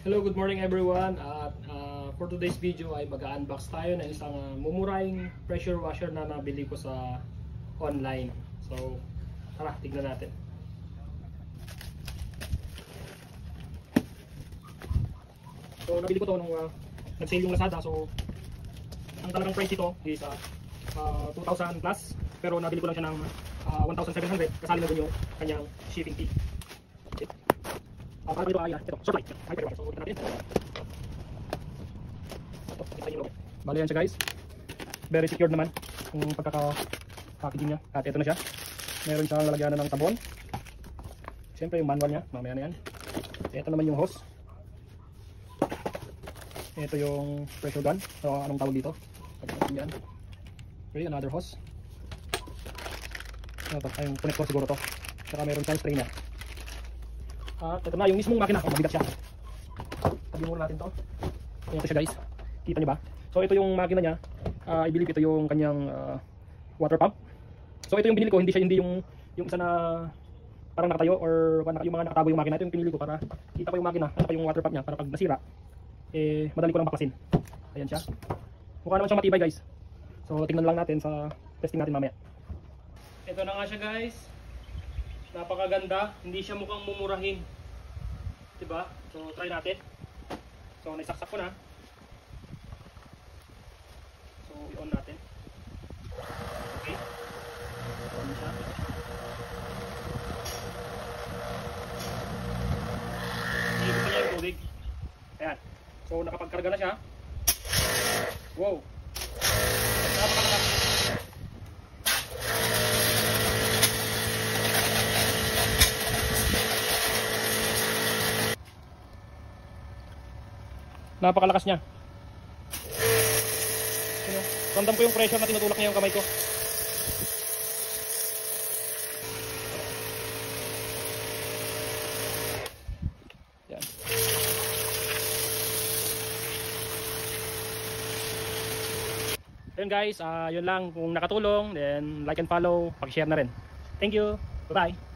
Hello, good morning everyone. At for today's video ay mag-unbox tayo ng isang mumurahing pressure washer na nabili ko sa online. So, tara, tignan natin. So, nabili ko to nung nag-sale yung Lazada. So, ang talagang price ito is 2,000 plus. Pero nabili ko lang siya ng 1,700 kasali na din yung kanyang shipping fee. Okay. Para ito ay ito, short light. So, ulitin natin. Ito, kita yung logo. Bale yan siya guys. Very secured naman yung pagkaka-packaging niya. At ito na siya. Meron siyang lalagyanan ng sabon. Siyempre yung manual niya, mamaya na yan. Ito naman yung hose. Ito yung pressure gun. So anong tawag dito? Yan. Okay, another hose. Ito, ay yung connector siguro to. Saka meron siyang strainer. At ito na yung mismong makina. Oh, mabigat siya. Sabi muna natin to. Ito siya guys. Kita nyo ba? So ito yung makina niya. I believe ito yung kanyang water pump. So ito yung binili ko. Hindi yung isa na parang nakatayo or yung mga nakatago yung makina. Ito yung pinili ko para kita ko yung makina. Ano pa yung water pump niya. Para pag nasira, madali ko lang baklasin. Ayan siya. Mukha naman siyang matibay guys. So tingnan lang natin sa testing natin mamaya. Ito na nga siya guys. Napakaganda, hindi siya mukhang mumurahin. Diba? So, try natin. So, naisaksak ko na. So, i-on natin. Okay. On siya. Iikot na niya yung tubig. Ayan. So, nakapagkarga na siya. Wow. Napakalakas. Napakalakas niya. Ramdam ko yung pressure na tinutulak niya yung kamay ko. Yan. Ayun guys, yun lang. Kung nakatulong, then like and follow, pag-share na rin. Thank you. Bye-bye.